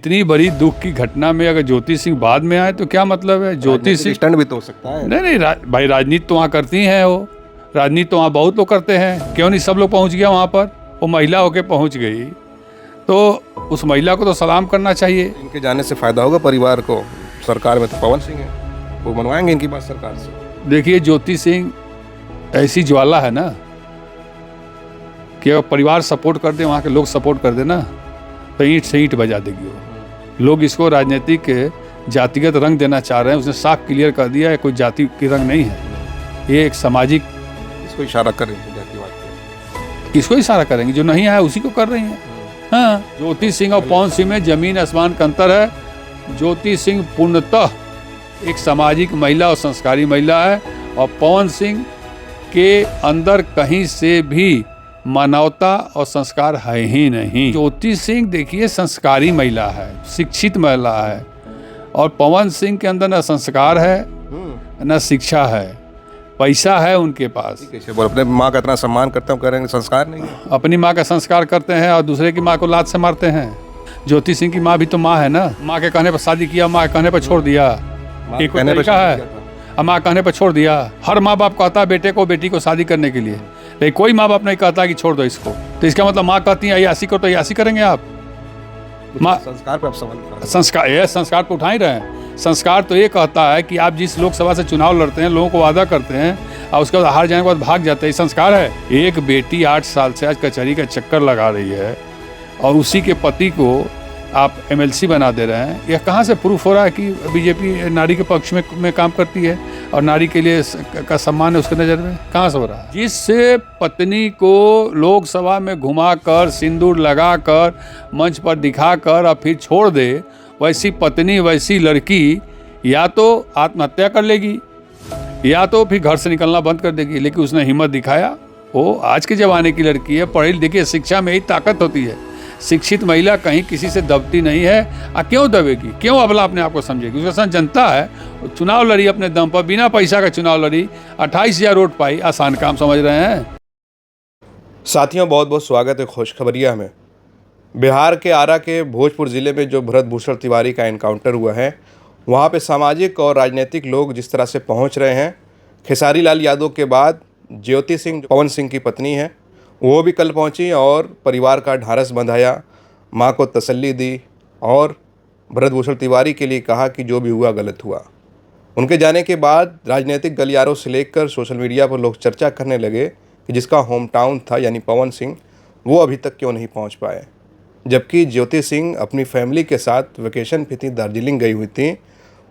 इतनी बड़ी दुख की घटना में अगर ज्योति सिंह बाद में आए तो क्या मतलब है? ज्योति सिंह स्टंट भी तो हो सकता है। नहीं भाई, राजनीति तो वहाँ करती हैं, वो राजनीति तो वहाँ बहुत लोग करते हैं, क्यों नहीं सब लोग पहुँच गया वहाँ पर? वो महिला होके पहुँच गई तो उस महिला को तो सलाम करना चाहिए। इनके जाने से फायदा होगा परिवार को। सरकार में तो पवन सिंह है, वो मनवाएंगे इनकी बात सरकार से। देखिए, ज्योति सिंह ऐसी ज्वाला है ना कि अगर परिवार सपोर्ट कर दे, वहाँ के लोग सपोर्ट कर दे ना, तो ईंट से ईंट बजा देगी वो। लोग इसको राजनीतिक जातिगत रंग देना चाह रहे हैं, उसने साफ क्लियर कर दिया है कोई जाति की रंग नहीं है, ये एक सामाजिक। इसको इशारा करेंगे जातिवाद पे, किसको इशारा करेंगे? जो नहीं आया उसी को कर रही हैं। हाँ, ज्योति सिंह और पवन सिंह में जमीन आसमान का अंतर है। ज्योति सिंह पूर्णतः एक सामाजिक महिला और संस्कारी महिला है, और पवन सिंह के अंदर कहीं से भी मानवता और संस्कार है ही नहीं। ज्योति सिंह देखिए संस्कारी महिला है, शिक्षित महिला है, और पवन सिंह के अंदर न संस्कार है न शिक्षा है, पैसा है उनके पास। कैसे बोल, अपने माँ का इतना सम्मान करते हैं, कह रहे हैं संस्कार नहीं है। अपनी माँ का संस्कार करते हैं और दूसरे की माँ को लात से मारते हैं। ज्योति सिंह की माँ भी तो माँ है ना, माँ के कहने पर शादी किया, माँ के कहने पर छोड़ दिया, एक तरीका है। अब माँ कहने पर छोड़ दिया। हर माँ बाप कहता है बेटे को बेटी को शादी करने के लिए, लेकिन कोई माँ बाप नहीं कहता कि छोड़ दो इसको। तो इसका मतलब माँ कहती है अयासी को तो अयासी करेंगे आप। माँ संस्कार पे आप सवाल कर रहे हैं। संस्कार, ये संस्कार तो उठा ही रहे हैं। संस्कार तो ये कहता है कि आप जिस लोकसभा से चुनाव लड़ते हैं, लोगों को वादा करते हैं और उसके बाद हार जाने के बाद भाग जाते हैं, संस्कार है? एक बेटी 8 साल से आज कचहरी का चक्कर लगा रही है और उसी के पति को आप एमएलसी बना दे रहे हैं। यह कहाँ से प्रूफ हो रहा है कि बीजेपी नारी के पक्ष में काम करती है और नारी के लिए का सम्मान है उसके नज़र में? कहाँ से हो रहा है? जिससे पत्नी को लोकसभा में घुमाकर, सिंदूर लगाकर, मंच पर दिखाकर और फिर छोड़ दे, वैसी पत्नी, वैसी लड़की या तो आत्महत्या कर लेगी या तो फिर घर से निकलना बंद कर देगी। लेकिन उसने हिम्मत दिखाया। वो आज के ज़माने की लड़की है, पढ़ी। देखिए, शिक्षा में ही ताकत होती है। शिक्षित महिला कहीं किसी से दबती नहीं है। क्यों दबेगी? क्यों अबला अपने आप को समझेगी? उसके साथ जनता है, चुनाव लड़ी अपने दम पर, बिना पैसा का चुनाव लड़ी, 28,000 वोट पाई। आसान काम समझ रहे हैं? साथियों, बहुत बहुत स्वागत है खुशखबरिया में। बिहार के आरा के भोजपुर ज़िले में जो भरत भूषण तिवारी का एनकाउंटर हुआ है, वहाँ पे सामाजिक और राजनीतिक लोग जिस तरह से पहुँच रहे हैं। खेसारी लाल यादव के बाद ज्योति सिंह, पवन सिंह की पत्नी है, वो भी कल पहुंची और परिवार का ढाढ़स बंधाया, मां को तसल्ली दी और भरत भूषण तिवारी के लिए कहा कि जो भी हुआ गलत हुआ। उनके जाने के बाद राजनीतिक गलियारों से लेकर सोशल मीडिया पर लोग चर्चा करने लगे कि जिसका होम टाउन था यानी पवन सिंह, वो अभी तक क्यों नहीं पहुंच पाए। जबकि ज्योति सिंह अपनी फैमिली के साथ वेकेशन पे थी, दार्जिलिंग गई हुई थी।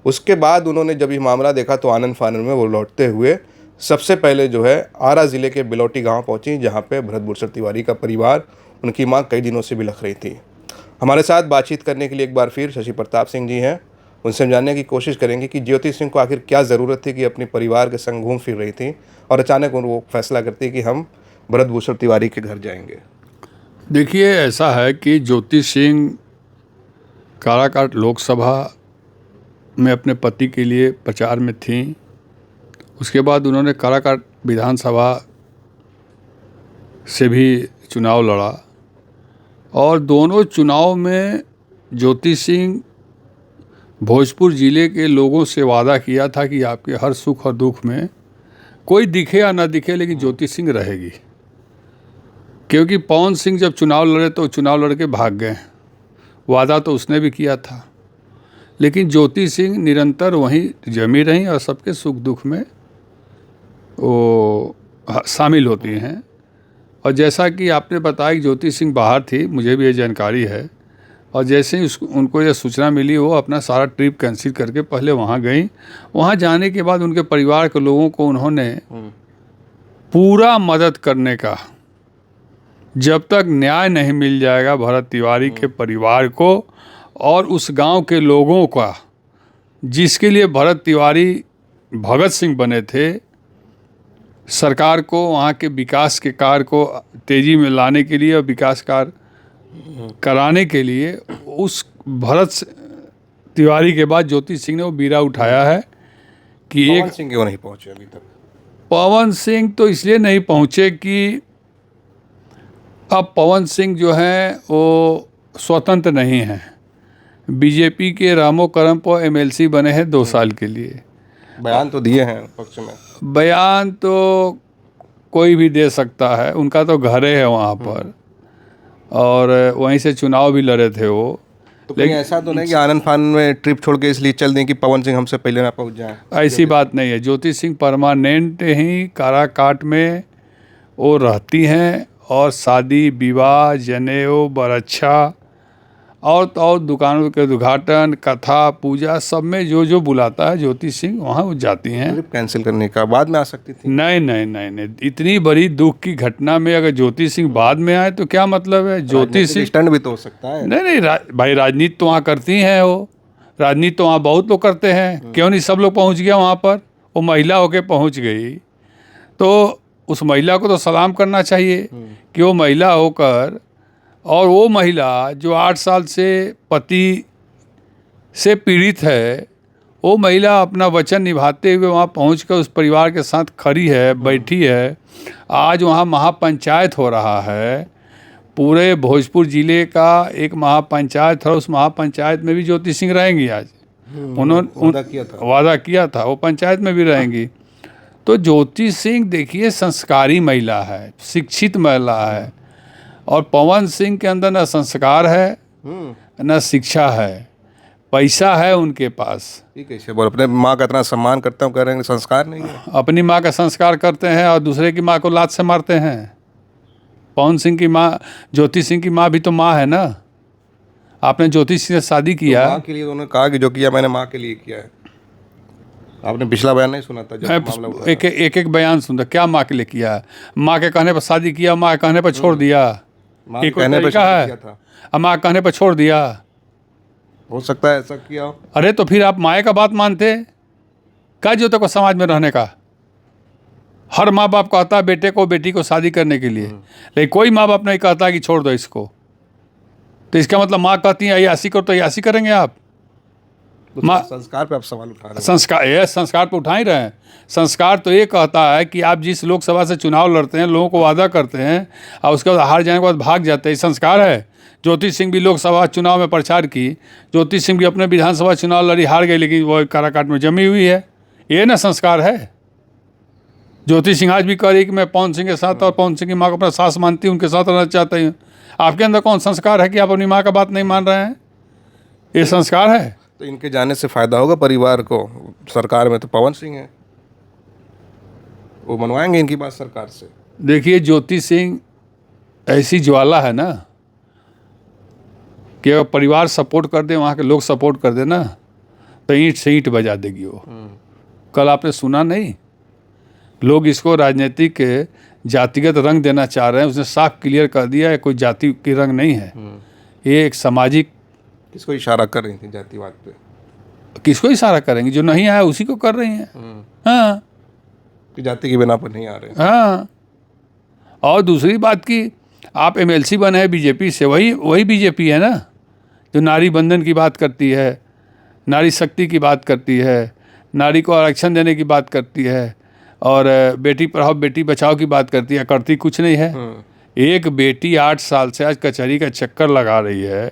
उसके बाद उन्होंने जब ये मामला देखा तो आनंद फानंद में वो लौटते हुए सबसे पहले जो है आरा ज़िले के बिलौटी गांव पहुंची, जहां पे भरत भूषण तिवारी का परिवार, उनकी मां कई दिनों से बिलख रही थी। हमारे साथ बातचीत करने के लिए एक बार फिर शशि प्रताप सिंह जी हैं। उनसे जानने की कोशिश करेंगे कि ज्योति सिंह को आखिर क्या ज़रूरत थी कि अपने परिवार के संग घूम फिर रही थी और अचानक वो फैसला करती कि हम भरत भूषण तिवारी के घर जाएंगे। देखिए, ऐसा है कि ज्योति सिंह काराकाट लोकसभा में अपने पति के लिए प्रचार में थी। उसके बाद उन्होंने काराकाट विधानसभा से भी चुनाव लड़ा और दोनों चुनाव में ज्योति सिंह भोजपुर ज़िले के लोगों से वादा किया था कि आपके हर सुख और दुख में कोई दिखे या ना दिखे, लेकिन ज्योति सिंह रहेगी। क्योंकि पवन सिंह जब चुनाव लड़े तो चुनाव लड़ के भाग गए, वादा तो उसने भी किया था, लेकिन ज्योति सिंह निरंतर वहीं जमी रहीं और सबके सुख दुख में वो शामिल होती हैं। और जैसा कि आपने बताया कि ज्योति सिंह बाहर थी, मुझे भी ये जानकारी है। और जैसे ही उनको ये सूचना मिली, वो अपना सारा ट्रिप कैंसिल करके पहले वहाँ गई। वहाँ जाने के बाद उनके परिवार के लोगों को उन्होंने पूरा मदद करने का, जब तक न्याय नहीं मिल जाएगा भरत तिवारी के परिवार को और उस गांव के लोगों का, जिसके लिए भरत तिवारी भगत सिंह बने थे, सरकार को वहाँ के विकास के कार्य को तेज़ी में लाने के लिए और विकास कार्य कराने के लिए, उस भरत तिवारी के बाद ज्योति सिंह ने वो बीड़ा उठाया है कि पवन सिंह क्यों नहीं पहुँचे अभी तक? पवन सिंह तो इसलिए नहीं पहुँचे कि अब पवन सिंह जो हैं वो स्वतंत्र नहीं हैं। बीजेपी के रामो करमपो एमएलसी बने हैं 2 साल के लिए। बयान तो दिए हैं पक्ष में। बयान तो कोई भी दे सकता है, उनका तो घर है वहाँ पर और वहीं से चुनाव भी लड़े थे वो। तो कहीं ऐसा तो नहीं कि आनंद फान में ट्रिप छोड़ के इसलिए चल दें कि पवन सिंह हमसे पहले ना पहुंच जाए? ऐसी बात नहीं है। ज्योति सिंह परमानेंट ही काराकाट में वो रहती हैं और शादी विवाह जनेऊ बरच्छा और दुकानों के उद्घाटन कथा पूजा सब में जो जो बुलाता है ज्योति सिंह वहाँ वो जाती हैं। ट्रिप कैंसिल करने का बाद में आ सकती थी। नहीं नहीं नहीं नहीं, इतनी बड़ी दुख की घटना में अगर ज्योति सिंह बाद में आए तो क्या मतलब है? ज्योति सिंह स्टैंड भी तो हो सकता है। नहीं भाई, राजनीति तो वहाँ करती हैं वो, राजनीति तो वहाँ बहुत लोग करते हैं, क्यों नहीं सब लोग पहुँच गया वहाँ पर? वो महिला होके पहुँच गई तो उस महिला को तो सलाम करना चाहिए कि वो महिला होकर, और वो महिला जो 8 साल से पति से पीड़ित है, वो महिला अपना वचन निभाते हुए वहाँ पहुँचकर उस परिवार के साथ खड़ी है, बैठी है। आज वहाँ महापंचायत हो रहा है, पूरे भोजपुर जिले का एक महापंचायत है, उस महापंचायत में भी ज्योति सिंह रहेंगी। आज उन्होंने वादा किया था वो पंचायत में भी रहेंगी। तो ज्योति सिंह देखिए संस्कारी महिला है, शिक्षित महिला है, और पवन सिंह के अंदर न संस्कार है न शिक्षा है, पैसा है उनके पास। ठीक है, बोल अपने माँ का इतना सम्मान करता हूँ, कह रहे हैं संस्कार नहीं है। अपनी माँ का संस्कार करते हैं और दूसरे की माँ को लात से मारते हैं। पवन सिंह की माँ, ज्योति सिंह की माँ भी तो माँ है ना। आपने ज्योति सिंह से शादी किया, तो माँ के लिए उन्होंने कहा कि जो किया मैंने माँ के लिए किया है। आपने पिछला बयान नहीं सुना था जब मामला उठा? एक बयान सुनता, क्या माँ के लिए किया है? माँ के कहने पर शादी किया, माँ के कहने पर छोड़ दिया, एक कहने पर तरीका किया है। था। अब माँ के कहने पर छोड़ दिया, हो सकता है ऐसा किया हो। अरे तो फिर आप माए का बात मानते? क्या जो तक समाज में रहने का? हर माँ बाप कहता है बेटे को बेटी को शादी करने के लिए, लेकिन कोई माँ बाप नहीं कहता कि छोड़ दो इसको। तो इसका मतलब माँ कहती है अयासी करो तो अयासी करेंगे आप? माँ संस्कार पे आप सवाल उठा रहे हैं। संस्कार पे उठा ही रहे हैं। संस्कार तो ये कहता है कि आप जिस लोकसभा से चुनाव लड़ते हैं, लोगों को वादा करते हैं और उसके बाद हार जाने के बाद भाग जाते हैं, संस्कार है? ज्योति सिंह भी लोकसभा चुनाव में प्रचार की, ज्योति सिंह भी अपने विधानसभा चुनाव लड़ी, हार गई, लेकिन वो काराकाट में जमी हुई है। ये ना संस्कार है? ज्योति सिंह आज भी कह रही कि मैं पवन सिंह के साथ और पवन सिंह की माँ को अपना सास मानती हूँ, उनके साथ रहना चाहती हूँ। आपके अंदर कौन संस्कार है कि आप अपनी माँ का बात नहीं मान रहे हैं? ये संस्कार है? तो इनके जाने से फायदा होगा परिवार को। सरकार में तो पवन सिंह है, वो मनवाएंगे इनकी बात सरकार से। देखिए ज्योति सिंह ऐसी ज्वाला है ना कि अगर परिवार सपोर्ट कर दे, वहाँ के लोग सपोर्ट कर दे ना, तो ईंट से ईंट बजा देगी वो। कल आपने सुना नहीं, लोग इसको राजनीतिक जातिगत रंग देना चाह रहे हैं। उसने साफ क्लियर कर दिया है कोई जाति की रंग नहीं है, ये एक सामाजिक। किसको इशारा कर रही थी जातिवाद पे? किसको इशारा करेंगे? जो नहीं आया उसी को कर रही हैं। हाँ, कि जाति की बिना पर नहीं आ रहे। हाँ, और दूसरी बात की आप एमएलसी बने हैं बीजेपी से, वही बीजेपी है ना जो नारी बंधन की बात करती है, नारी शक्ति की बात करती है, नारी को आरक्षण देने की बात करती है, और बेटी पढ़ाओ बेटी बचाओ की बात करती है। करती कुछ नहीं है। एक बेटी 8 साल से आज कचहरी का चक्कर लगा रही है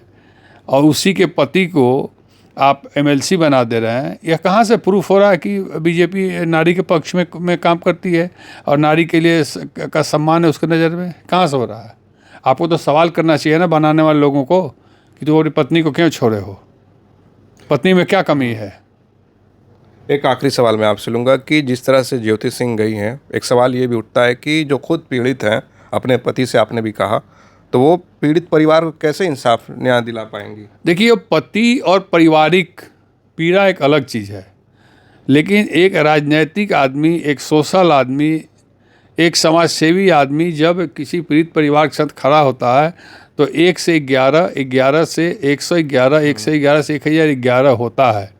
और उसी के पति को आप एमएलसी बना दे रहे हैं। यह कहाँ से प्रूफ हो रहा है कि बीजेपी नारी के पक्ष में काम करती है और नारी के लिए का सम्मान है उसके नज़र में? कहाँ से हो रहा है? आपको तो सवाल करना चाहिए ना बनाने वाले लोगों को कि तुम अपनी पत्नी को क्यों छोड़े हो, पत्नी में क्या कमी है? एक आखिरी सवाल मैं आपसे लूँगा कि जिस तरह से ज्योति सिंह गई हैं, एक सवाल ये भी उठता है कि जो खुद पीड़ित हैं, अपने पति से आपने भी कहा, तो वो पीड़ित परिवार को कैसे इंसाफ न्याय दिला पाएंगी? देखिए पति और पारिवारिक पीड़ा एक अलग चीज़ है, लेकिन एक राजनीतिक आदमी, एक सोशल आदमी, एक समाज सेवी आदमी जब किसी पीड़ित परिवार के साथ खड़ा होता है तो 1 से 11, 11 से 111, 1 से 11 से 1011 होता है।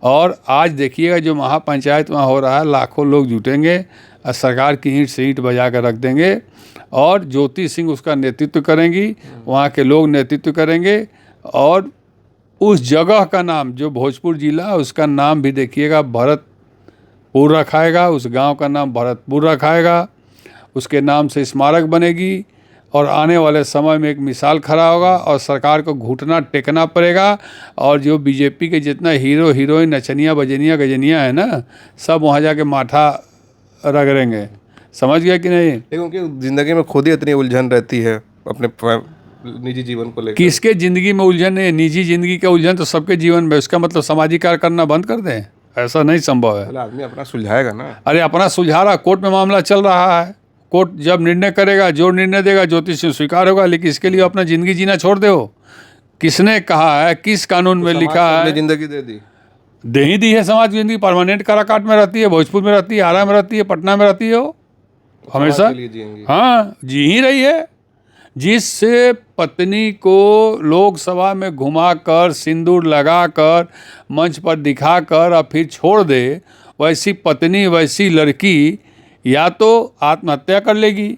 और आज देखिएगा जो महापंचायत वहाँ हो रहा है, लाखों लोग जुटेंगे और सरकार की ईंट से ईंट बजा कर रख देंगे और ज्योति सिंह उसका नेतृत्व करेंगी, वहाँ के लोग नेतृत्व करेंगे और उस जगह का नाम जो भोजपुर जिला, उसका नाम भी देखिएगा भरतपुर रखाएगा, उस गांव का नाम भरतपुर रखाएगा, उसके नाम से स्मारक बनेगी और आने वाले समय में एक मिसाल खड़ा होगा और सरकार को घुटना टेकना पड़ेगा। और जो बीजेपी के जितना हीरो हीरोइन नचनिया बजनिया गजनिया है ना, सब वहाँ जाके माथा रगड़ेंगे। समझ गया कि नहीं? लेकिन उनकी ज़िंदगी में खुद ही इतनी उलझन रहती है अपने निजी जीवन को लेकर। किसके ज़िंदगी में उलझन है? निजी ज़िंदगी का उलझन तो सबके जीवन में। उसका मतलब सामाजिक कार्य करना बंद कर दें? ऐसा नहीं संभव है। पहले आदमी अपना सुलझाएगा ना। अरे अपना सुलझा रहा, कोर्ट में मामला चल रहा है। कोर्ट जब निर्णय करेगा, जो निर्णय देगा ज्योतिष से स्वीकार होगा। लेकिन इसके लिए अपना ज़िंदगी जीना छोड़ दे हो? किसने कहा है? किस कानून में लिखा है? जिंदगी दे दी, दे ही दी है समाज की ज़िंदगी। परमानेंट काराकाट में रहती है, भोजपुर में रहती है, आरा में रहती है, पटना में रहती है। वो हमेशा हाँ जी ही रही है। जिससे पत्नी को लोकसभा में घुमाकर, सिंदूर लगाकर, मंच पर दिखाकर और फिर छोड़ दे, वैसी पत्नी, वैसी लड़की या तो आत्महत्या कर लेगी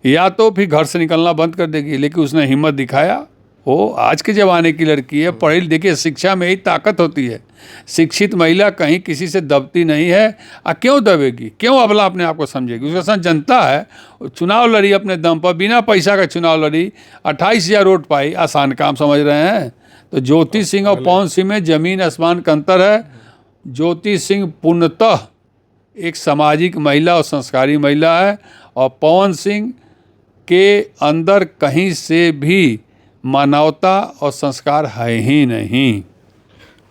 या तो फिर घर से निकलना बंद कर देगी। लेकिन उसने हिम्मत दिखाया। वो आज के ज़माने की लड़की है, पढ़ी। देखिए, शिक्षा में ही ताकत होती है। शिक्षित महिला कहीं किसी से दबती नहीं है। क्यों दबेगी? क्यों अबला अपने आप को समझेगी? उसके साथ जनता है। चुनाव लड़ी अपने दम पर, बिना पैसा का चुनाव लड़ी, 28,000 वोट पाई। आसान काम समझ रहे हैं? तो ज्योति सिंह और पवन सिंह में ज़मीन आसमान का अंतर है। ज्योति सिंह पूर्णतः एक सामाजिक महिला और संस्कारी महिला है, और पवन सिंह के अंदर कहीं से भी मानवता और संस्कार है ही नहीं।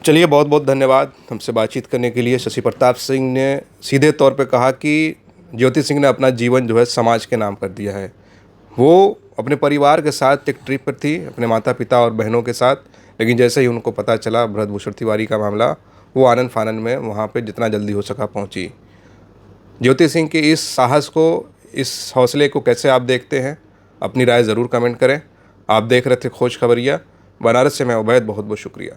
चलिए, बहुत बहुत धन्यवाद हमसे बातचीत करने के लिए। शशि प्रताप सिंह ने सीधे तौर पे कहा कि ज्योति सिंह ने अपना जीवन जो है समाज के नाम कर दिया है। वो अपने परिवार के साथ एक ट्रिप पर थी, अपने माता पिता और बहनों के साथ। लेकिन जैसे ही उनको पता चला भरत भूषण तिवारी का मामला, वो आनन फानन में वहाँ पे जितना जल्दी हो सका पहुँची। ज्योति सिंह के इस साहस को, इस हौसले को कैसे आप देखते हैं? अपनी राय ज़रूर कमेंट करें। आप देख रहे थे खोज खबरिया। बनारस से मैं उबैद, बहुत बहुत शुक्रिया।